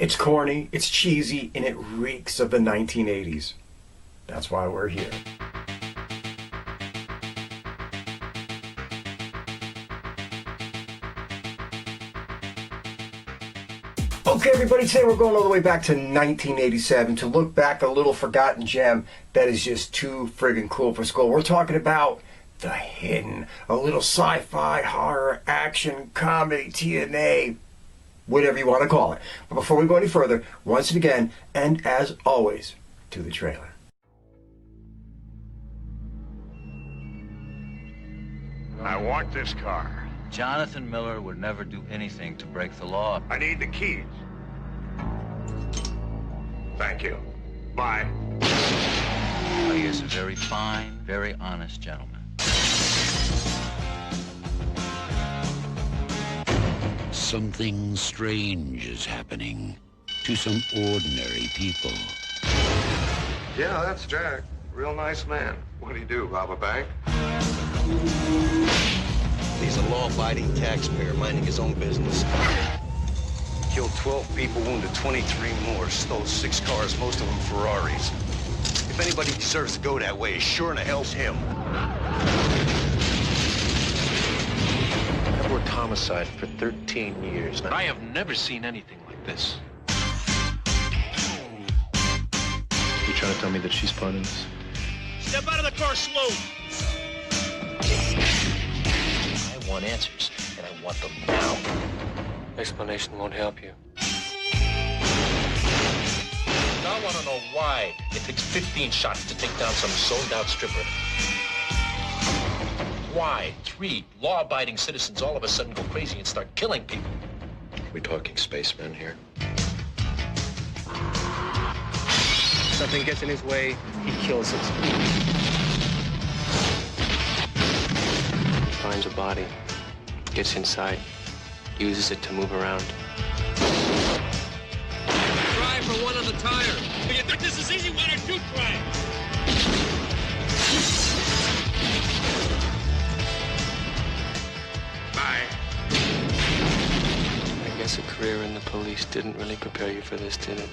It's corny, it's cheesy, and it reeks of the 1980s. That's why we're here. Okay, everybody, today we're going all the way back to 1987 to look back at a little forgotten gem that is just too friggin' cool for school. We're talking about The Hidden, a little sci-fi, horror, action, comedy, TNA, whatever you want to call it. But before we go any further, once again, and as always, to the trailer. I want this car. Jonathan Miller would never do anything to break the law. I need the keys. Thank you. Bye. He is a very fine, very honest gentleman. Something strange is happening to some ordinary people. Yeah, that's Jack. Real nice man. What do you do, rob a bank? He's a law-abiding taxpayer minding his own business. Killed 12 people, wounded 23 more, stole 6 cars, most of them Ferraris. If anybody deserves to go that way, it's sure in the hell's him. I've worked homicide for 13 years now. I have never seen anything like this. You trying to tell me that she's part of this? Step out of the car slow. I want answers, and I want them now. Explanation won't help you. I want to know why it takes 15 shots to take down some zoned-out stripper. Why 3 law-abiding citizens all of a sudden go crazy and start killing people? Are we talking spacemen here? Something gets in his way, he kills it. Finds a body, gets inside, uses it to move around. Try for one on the tire. If you think this is easy, why don't you try it? Bye. I guess a career in the police didn't really prepare you for this, did it?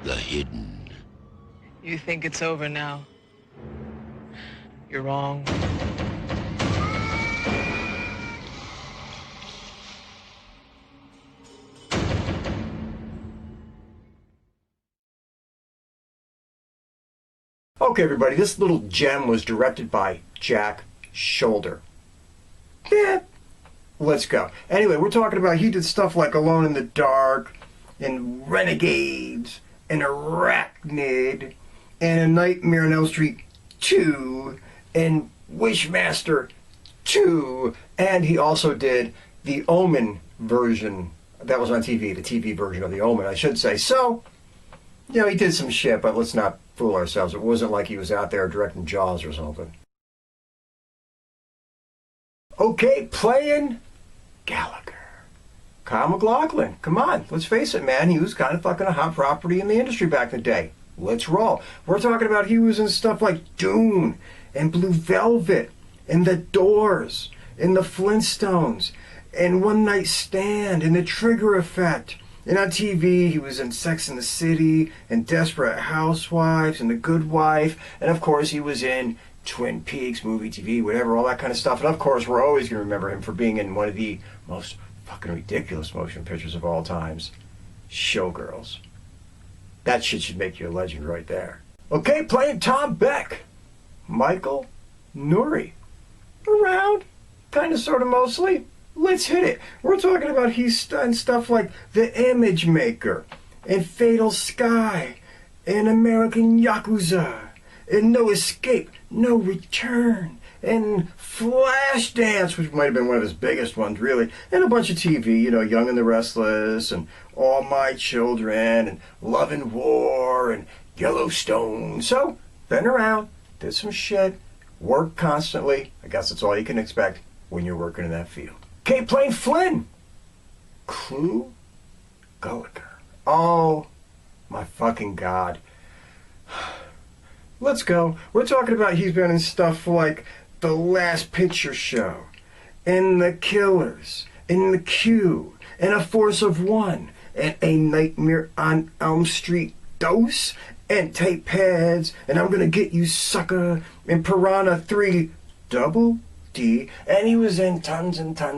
The Hidden. You think it's over now? You're wrong. Okay, everybody, this little gem was directed by Jack Shoulder. Yeah, let's go. Anyway, we're talking about, he did stuff like Alone in the Dark, and Renegades, and Arachnid, and A Nightmare on Elm Street 2, and Wishmaster 2, and he also did the Omen version. That was on TV, the TV version of the Omen, I should say. So, you know, he did some shit, but let's not fool ourselves. It wasn't like he was out there directing Jaws or something. Okay, playing Gallagher. Kyle MacLachlan. Come on, let's face it, man. He was kind of fucking a hot property in the industry back in the day. Let's roll. We're talking about he was in stuff like Dune and Blue Velvet and The Doors and The Flintstones and One Night Stand and The Trigger Effect. And on TV, he was in Sex and the City and Desperate Housewives and The Good Wife. And of course, he was in Twin Peaks, movie, TV, whatever, all that kind of stuff. And of course, we're always going to remember him for being in one of the most fucking ridiculous motion pictures of all times, Showgirls. That shit should make you a legend right there. Okay, playing Tom Beck. Michael Nouri. Around, kind of, sort of, mostly. Let's hit it. We're talking about he's done stuff like The Image Maker, and Fatal Sky, and American Yakuza, and No Escape, No Return, and Flashdance, which might have been one of his biggest ones, really, and a bunch of TV, you know, Young and the Restless, and All My Children, and Love and War, and Yellowstone. So, been around, did some shit, worked constantly. I guess that's all you can expect when you're working in that field. Okay, playing Flynn. Clue Gulliker. Oh, my fucking God. Let's go. We're talking about he's been in stuff like The Last Picture Show, and The Killers, and The Q, and A Force of One, and A Nightmare on Elm Street dose, and tape pads, and I'm gonna get you sucker, and Piranha 3 Double D, and he was in tons of TV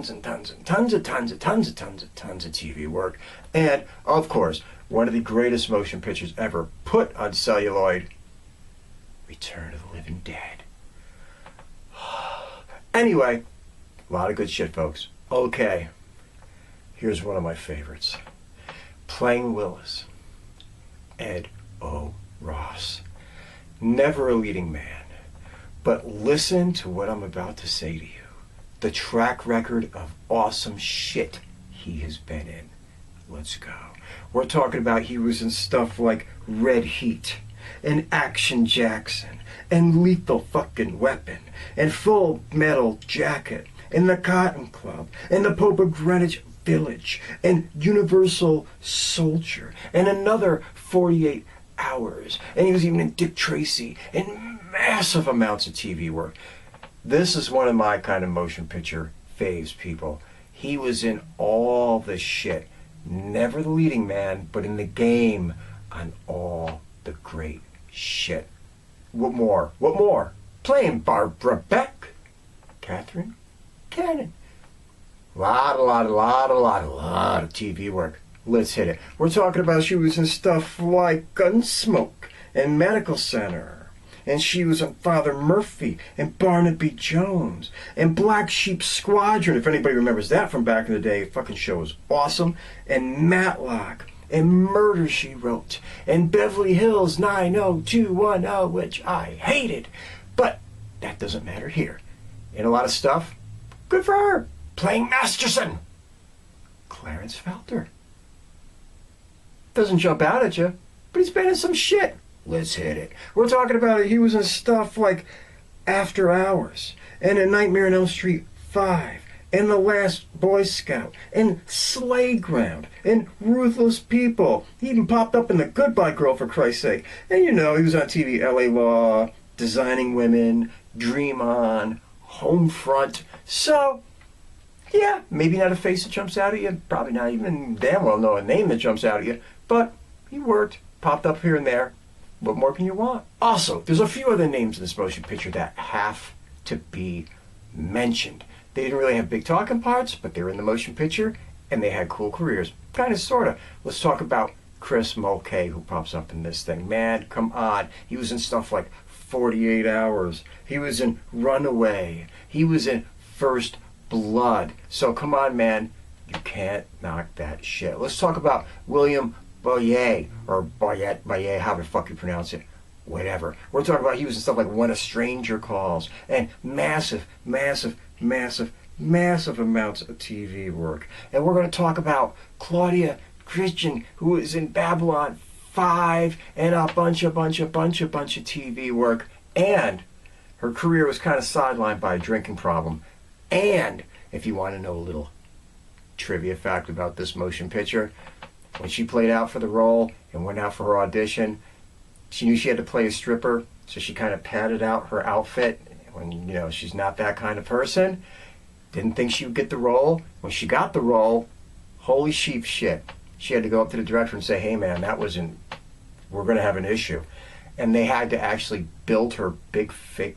work, and of course, one of the greatest motion pictures ever put on celluloid, Return of the Living Dead. Anyway, a lot of good shit, folks. Okay, here's one of my favorites. Playing Willis, Ed O. Ross. Never a leading man, but listen to what I'm about to say to you. The track record of awesome shit he has been in. Let's go. We're talking about he was in stuff like Red Heat, and Action Jackson, and Lethal fucking Weapon, and Full Metal Jacket, and The Cotton Club, and The Pope of Greenwich Village, and Universal Soldier, and another 48 Hours, and he was even in Dick Tracy, and massive amounts of TV work. This is one of my kind of motion picture faves, people. He was in all the shit. Never the leading man, but in the game on all the great shit. What more? What more? Playing Barbara Beck, Catherine Cannon. Lot of TV work. Let's hit it. We're talking about she was in stuff like Gunsmoke and Medical Center. And she was on Father Murphy and Barnaby Jones and Black Sheep Squadron. If anybody remembers that from back in the day, fucking show was awesome. And Matlock and Murder, She Wrote, and Beverly Hills 90210, which I hated. But that doesn't matter here. And a lot of stuff, good for her. Playing Masterson. Clarence Felder. Doesn't jump out at you, but he's been in some shit. Let's hit it. We're talking about it. He was in stuff like After Hours, and A Nightmare on Elm Street 5, and The Last Boy Scout, and Slayground, and Ruthless People. He even popped up in The Goodbye Girl, for Christ's sake. And you know, he was on TV, LA Law, Designing Women, Dream On, Homefront. So, yeah, maybe not a face that jumps out at you, probably not even damn well know a name that jumps out at you, but he worked, popped up here and there. What more can you want? Also, there's a few other names in this motion picture that have to be mentioned. They didn't really have big talking parts, but they were in the motion picture, and they had cool careers. Kind of, sort of. Let's talk about Chris Mulcahy, who pops up in this thing. Man, come on. He was in stuff like 48 Hours. He was in Runaway. He was in First Blood. So come on, man. You can't knock that shit. Let's talk about William Boyer, or Boyer, how the fuck you pronounce it. Whatever. We're talking about he was in stuff like When a Stranger Calls, and massive amounts of TV work. And we're going to talk about Claudia Christian, who is in Babylon 5, and a bunch of TV work. And her career was kind of sidelined by a drinking problem. And if you want to know a little trivia fact about this motion picture, when she played out for the role and went out for her audition, she knew she had to play a stripper, so she kind of padded out her outfit when, you know, she's not that kind of person. Didn't think she would get the role. When she got the role, holy sheep shit. She had to go up to the director and say, hey man, we're going to have an issue. And they had to actually build her big fake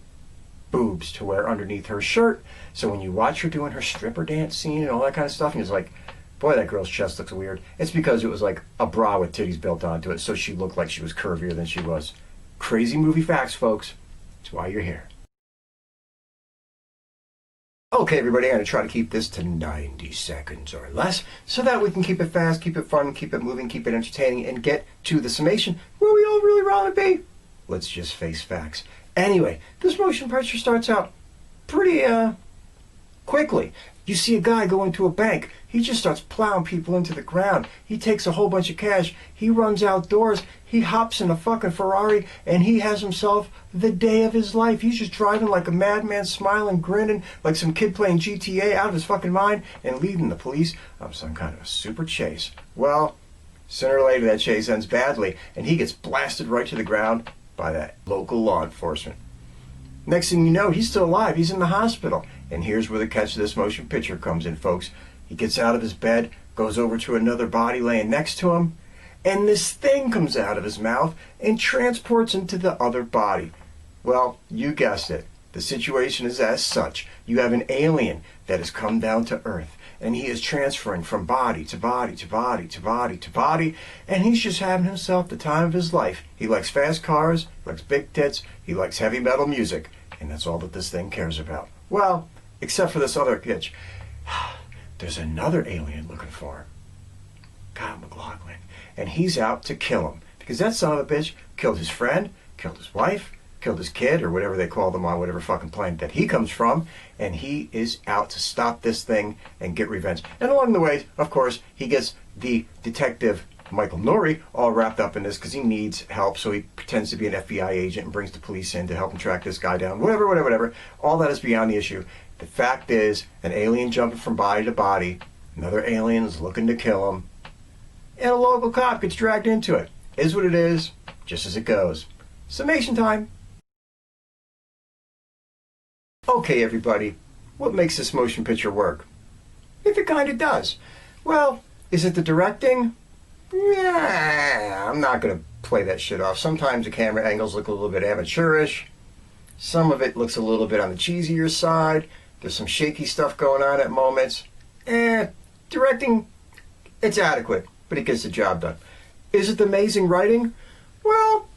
boobs to wear underneath her shirt. So when you watch her doing her stripper dance scene and all that kind of stuff, and it's like, boy, that girl's chest looks weird. It's because it was like a bra with titties built onto it, so she looked like she was curvier than she was. Crazy movie facts, folks. That's why you're here. Okay, everybody, I'm going to try to keep this to 90 seconds or less, so that we can keep it fast, keep it fun, keep it moving, keep it entertaining, and get to the summation where we all really want to be. Let's just face facts. Anyway, this motion picture starts out pretty, quickly. You see a guy go into a bank. He just starts plowing people into the ground. He takes a whole bunch of cash. He runs outdoors. He hops in a fucking Ferrari, and he has himself the day of his life. He's just driving like a madman, smiling, grinning, like some kid playing GTA out of his fucking mind, and leading the police on some kind of a super chase. Well, sooner or later that chase ends badly, and he gets blasted right to the ground by that local law enforcement. Next thing you know, he's still alive. He's in the hospital. And here's where the catch of this motion picture comes in, folks. He gets out of his bed, goes over to another body laying next to him, and this thing comes out of his mouth and transports into the other body. Well, you guessed it. The situation is as such. You have an alien that has come down to Earth, and he is transferring from body to body to body to body to body, and he's just having himself the time of his life. He likes fast cars, he likes big tits, he likes heavy metal music, and that's all that this thing cares about. Well, except for this other pitch. There's another alien looking for him. Kyle MacLachlan. And he's out to kill him. Because that son of a bitch killed his friend, killed his wife, killed his kid, or whatever they call them on whatever fucking planet that he comes from. And he is out to stop this thing and get revenge. And along the way, of course, he gets the detective Michael Nouri all wrapped up in this because he needs help. So he pretends to be an FBI agent and brings the police in to help him track this guy down. Whatever. All that is beyond the issue. The fact is, an alien jumping from body to body, another alien is looking to kill him, and a local cop gets dragged into it. Is what it is, just as it goes. Summation time. Okay, everybody, what makes this motion picture work? If it kind of does. Well, is it the directing? Yeah, I'm not going to play that shit off. Sometimes the camera angles look a little bit amateurish. Some of it looks a little bit on the cheesier side. There's some shaky stuff going on at moments. Directing, it's adequate, but it gets the job done. Is it the amazing writing? Well,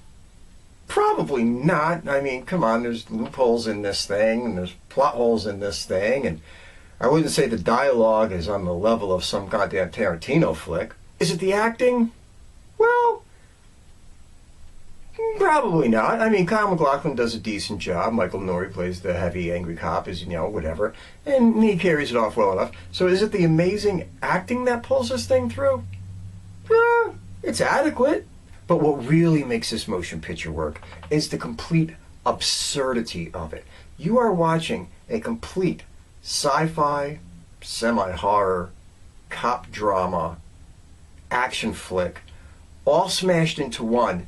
probably not. I mean, come on, there's loopholes in this thing, and there's plot holes in this thing, and I wouldn't say the dialogue is on the level of some goddamn Tarantino flick. Is it the acting? Well, probably not. I mean, Kyle MacLachlan does a decent job. Michael Nouri plays the heavy, angry cop, whatever. And he carries it off well enough. So is it the amazing acting that pulls this thing through? It's adequate. But what really makes this motion picture work is the complete absurdity of it. You are watching a complete sci-fi, semi-horror, cop drama, action flick, all smashed into one,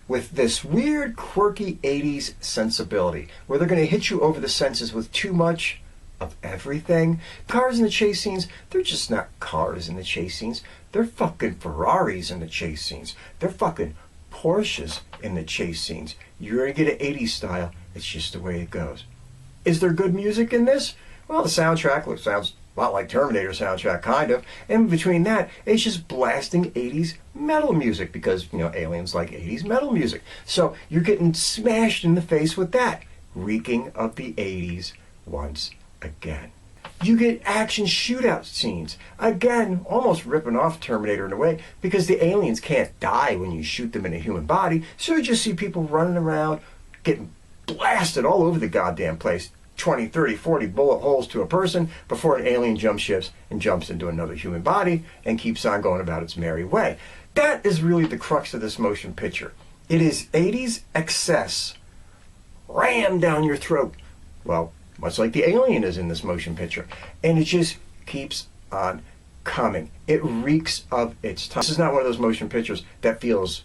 with this weird, quirky 80s sensibility, where they're going to hit you over the senses with too much of everything. Cars in the chase scenes, they're just not cars in the chase scenes. They're fucking Ferraris in the chase scenes. They're fucking Porsches in the chase scenes. You're going to get an 80s style. It's just the way it goes. Is there good music in this? Well, the soundtrack sounds a lot like Terminator soundtrack, kind of. And between that, it's just blasting 80s metal music because, aliens like 80s metal music. So you're getting smashed in the face with that, reeking of the 80s once again. You get action shootout scenes. Again, almost ripping off Terminator in a way because the aliens can't die when you shoot them in a human body. So you just see people running around, getting blasted all over the goddamn place. 20, 30, 40 bullet holes to a person before an alien jumps ships and jumps into another human body and keeps on going about its merry way. That is really the crux of this motion picture. It is 80s excess rammed down your throat. Well, much like the alien is in this motion picture. And it just keeps on coming. It reeks of its time. This is not one of those motion pictures that feels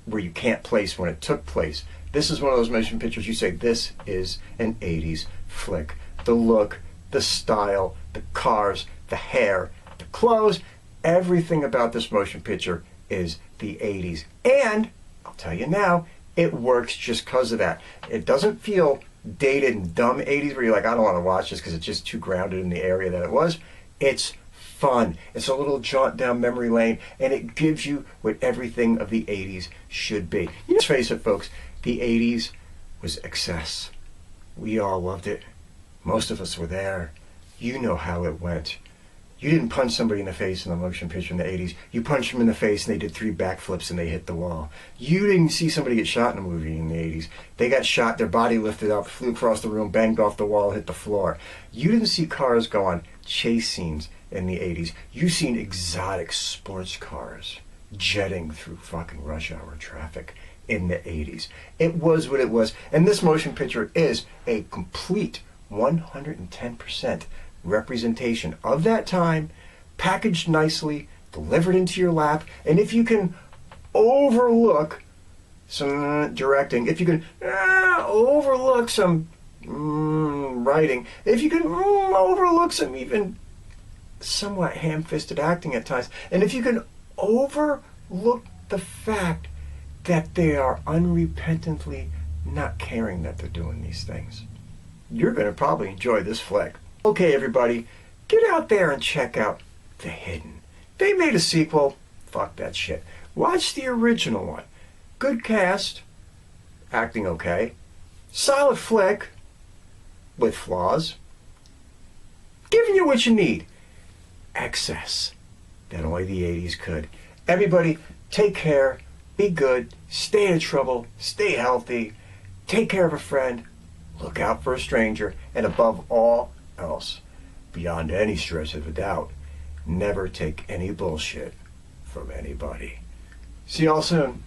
where you can't place when it took place. This is one of those motion pictures you say, this is an 80s flick. The look, the style, the cars, the hair, the clothes, everything about this motion picture is the 80s. And, I'll tell you now, it works just because of that. It doesn't feel dated and dumb 80s where you're like, I don't want to watch this because it's just too grounded in the area that it was. It's fun. It's a little jaunt down memory lane, and it gives you what everything of the 80s should be. Let's face it, folks, the 80s was excess. We all loved it. Most of us were there. You know how it went. You didn't punch somebody in the face in the motion picture in the 80s. You punched them in the face and they did 3 backflips and they hit the wall. You didn't see somebody get shot in a movie in the 80s. They got shot, their body lifted up, flew across the room, banged off the wall, hit the floor. You didn't see cars go on chase scenes in the 80s. You seen exotic sports cars jetting through fucking rush hour traffic in the 80s. It was what it was. And this motion picture is a complete 110% representation of that time, packaged nicely, delivered into your lap. And if you can overlook some directing, if you can overlook some writing, if you can overlook some even somewhat ham-fisted acting at times. And if you can overlook the fact that they are unrepentantly not caring that they're doing these things, you're going to probably enjoy this flick. Okay, everybody, get out there and check out The Hidden. They made a sequel. Fuck that shit. Watch the original one. Good cast. Acting okay. Solid flick. With flaws. Giving you what you need. Excess that only the 80s could. Everybody, take care. Be good. Stay out of trouble. Stay healthy. Take care of a friend. Look out for a stranger. And above all else, beyond any stretch of a doubt, never take any bullshit from anybody. See y'all soon.